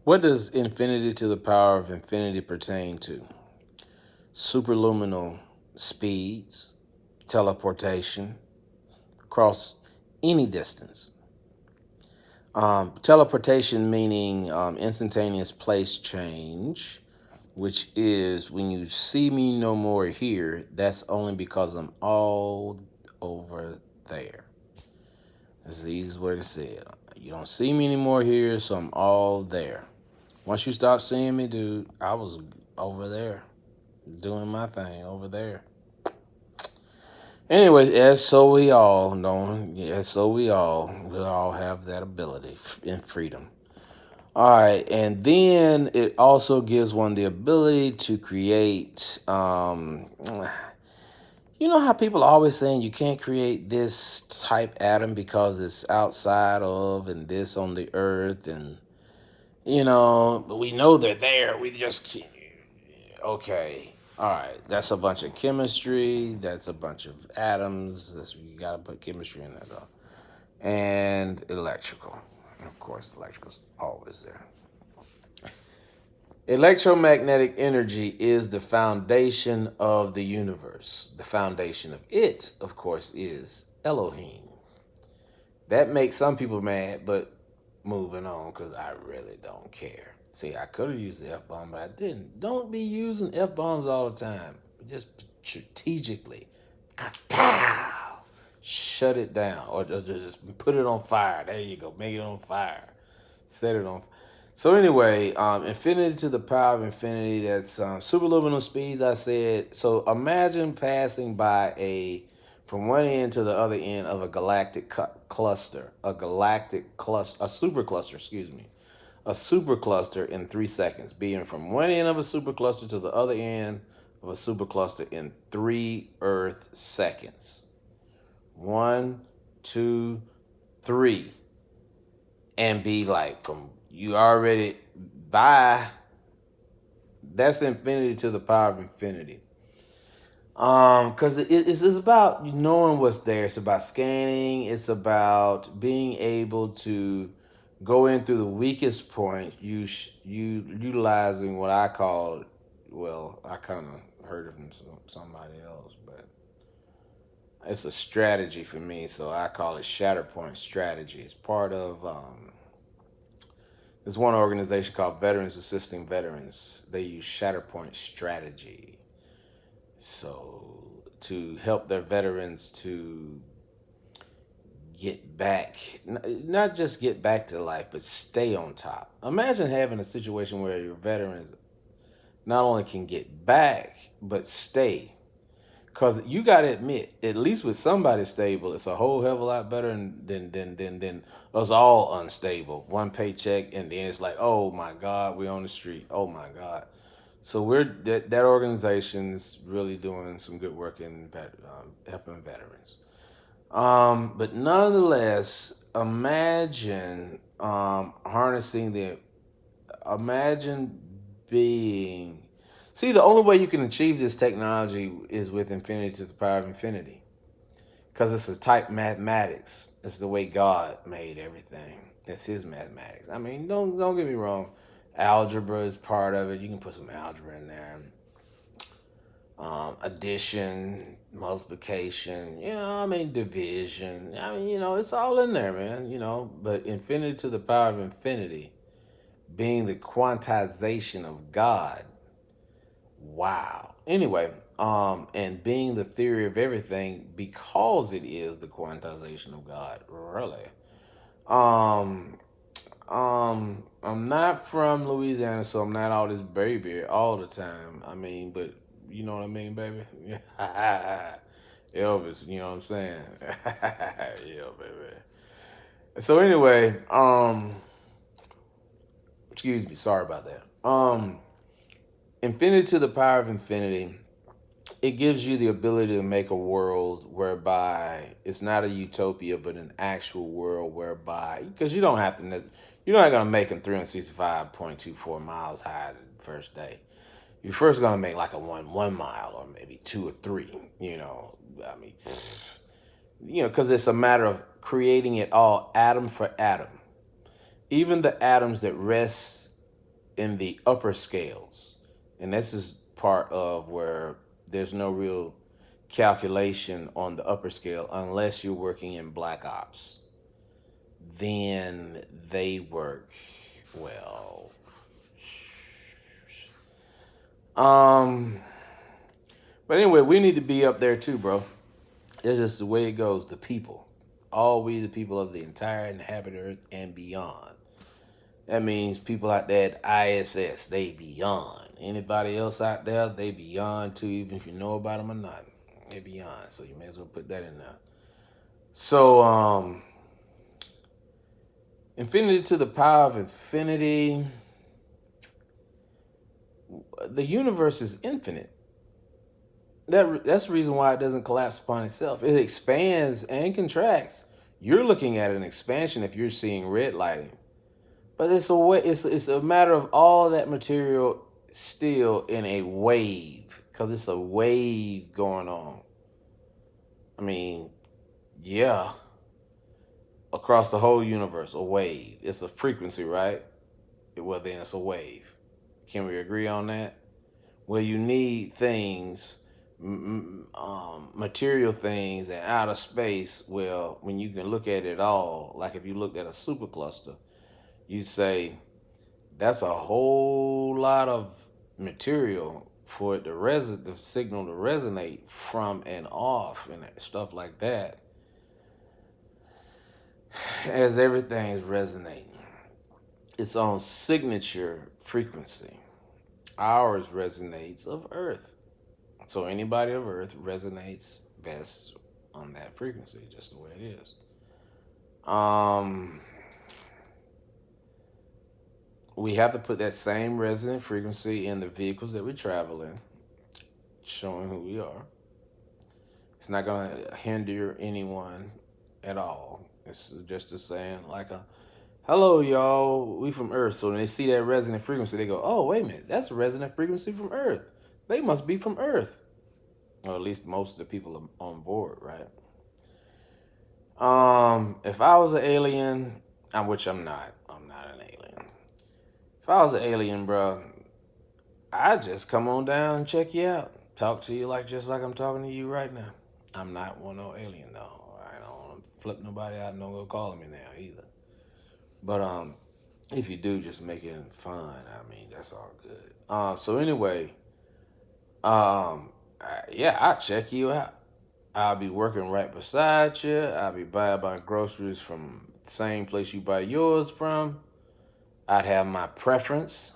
What does infinity to the power of infinity pertain to? Superluminal speeds, teleportation across any distance. Teleportation meaning instantaneous place change, which is when you see me no more here, that's only because I'm all over there. That's the easiest way to say it. You don't see me anymore here, so I'm all there. Once you stop seeing me, dude, I was over there doing my thing over there. Anyway, yes, so we all know. Yes, so we all have that ability and freedom. All right, and then it also gives one the ability to create. You know how people are always saying you can't create this type atom because it's outside of and this on the earth, and but we know they're there. We just can't. Okay. All right. That's a bunch of chemistry. That's a bunch of atoms. You got to put chemistry in there, though. And electrical. Of course, electrical's always there. Electromagnetic energy is the foundation of the universe. The foundation of it, of course, is Elohim. That makes some people mad, but moving on because I really don't care. See, I could have used the F bomb, but I didn't. Don't be using F bombs all the time. Just strategically. Ka-tow! Shut it down. Or just put it on fire. There you go. Make it on fire. Set it on. So anyway, infinity to the power of infinity. That's superluminal speeds. I said. So imagine passing by from one end to the other end of a galactic cluster, a supercluster. Excuse me, a supercluster in 3 seconds, being from one end of a supercluster to the other end of a supercluster in 3 Earth seconds. One, two, three, and be like from you already by. That's infinity to the power of infinity. Because it's about knowing what's there. It's about scanning. It's about being able to go in through the weakest point. You utilizing what I call, well, I kind of heard it from somebody else, but it's a strategy for me. So I call it Shatterpoint strategy. It's part of there's one organization called Veterans Assisting Veterans. They use Shatterpoint strategy. So to help their veterans to get back, not just get back to life, but stay on top. Imagine having a situation where your veterans not only can get back, but stay. Because you got to admit, at least with somebody stable, it's a whole hell of a lot better than us all unstable. One paycheck, and then it's like, oh my God, we're on the street. Oh my God. So that organization is really doing some good work in helping veterans. But nonetheless, imagine harnessing imagine being. See, the only way you can achieve this technology is with infinity to the power of infinity, because it's a type mathematics. It's the way God made everything. It's His mathematics. I mean, don't get me wrong. Algebra is part of it. You can put some algebra in there. Addition, multiplication, I mean, division. I mean, it's all in there, man, but infinity to the power of infinity being the quantization of God. Wow. Anyway, and being the theory of everything because it is the quantization of God, really. Um, I'm not from Louisiana, so I'm not all this baby all the time. I mean, but you know what I mean, baby? Elvis, you know what I'm saying? Yeah, baby. So anyway, excuse me, sorry about that. Infinity to the power of infinity, it gives you the ability to make a world whereby it's not a utopia, but an actual world whereby, because you're not gonna make them 365.24 miles high the first day. You're first gonna make like a 1 mile or maybe 2 or 3. I mean, because it's a matter of creating it all atom for atom. Even the atoms that rest in the upper scales. And this is part of where there's no real calculation on the upper scale unless you're working in black ops. Then they work well. Um, but anyway, we need to be up there too, bro. That's just the way it goes. The people, all we the people of the entire inhabited earth and beyond. That means people out there at ISS, they beyond. Anybody else out there, they beyond too, even if you know about them or not. They beyond. So you may as well put that in there. So, infinity to the power of infinity. The universe is infinite. That's the reason why it doesn't collapse upon itself. It expands and contracts. You're looking at an expansion if you're seeing red lighting. But it's a matter of all that material still in a wave, because it's a wave going on. I mean, yeah, across the whole universe, a wave. It's a frequency, right? Well, then it's a wave. Can we agree on that? Well, you need things, material things, and outer space. Well, when you can look at it all, like if you looked at a supercluster, you'd say that's a whole lot of material for it to the signal to resonate from and off and stuff like that. As everything's resonating, its own signature frequency. Ours resonates of Earth. So anybody of Earth resonates best on that frequency, just the way it is. We have to put that same resonant frequency in the vehicles that we travel in, showing who we are. It's not going to hinder anyone at all. It's just a saying like a, hello, y'all, we from Earth. So when they see that resonant frequency, they go, oh, wait a minute, that's a resonant frequency from Earth. They must be from Earth. Or at least most of the people are on board, right? If I was an alien, which I'm not an alien. If I was an alien, bro, I'd just come on down and check you out. Talk to you just like I'm talking to you right now. I'm not one no alien though. I don't want to flip nobody out. No go calling me now either. But if you do, just make it fun. I mean, that's all good. So anyway, yeah, I'll check you out. I'll be working right beside you. I'll be buying my groceries from the same place you buy yours from. I'd have my preference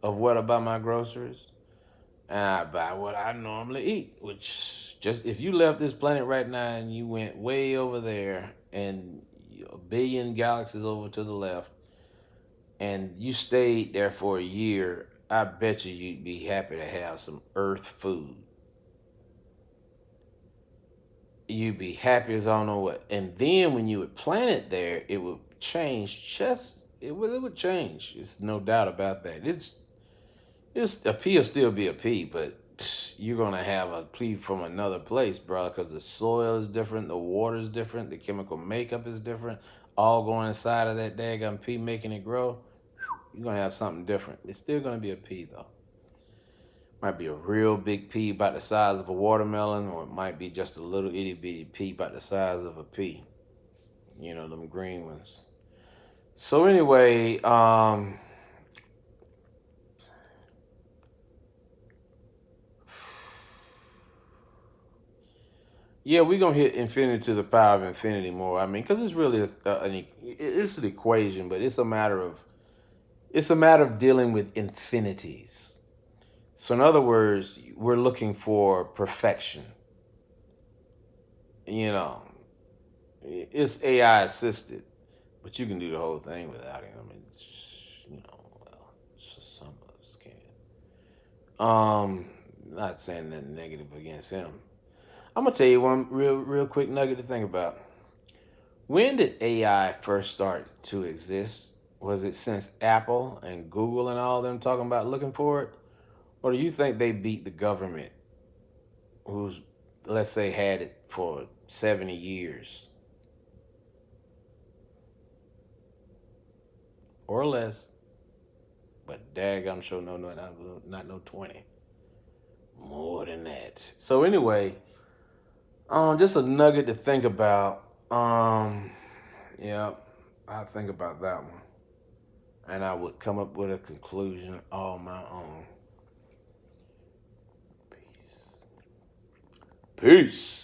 of what I buy my groceries. And I buy what I normally eat, which just if you left this planet right now and you went way over there and a billion galaxies over to the left and you stayed there for a year, I bet you'd be happy to have some Earth food. You'd be happy as I don't know what. And then when you would plant it there, it would change. It would change. It's no doubt about that. It's a pea will still be a pea, but you're gonna have a pea from another place, bro, because the soil is different, the water is different, the chemical makeup is different. All going inside of that daggone pea, making it grow. You're gonna have something different. It's still gonna be a pea though. Might be a real big pea about the size of a watermelon, or it might be just a little itty bitty pea about the size of a pea. You know, them green ones. So anyway, yeah, we're gonna hit infinity to the power of infinity more. I mean, because it's really it's an equation, but it's a matter of dealing with infinities. So in other words, we're looking for perfection. You know, it's AI assisted, but you can do the whole thing without it. I mean, well, some of us can. Not saying nothing negative against him. I'm gonna tell you one real quick nugget to think about. When did AI first start to exist? Was it since Apple and Google and all them talking about looking for it? Or do you think they beat the government who's, let's say, had it for 70 years or less? But daggum sure not no 20. More than that. So anyway, just a nugget to think about. Yeah, I think about that one. And I would come up with a conclusion all my own. Peace. Peace.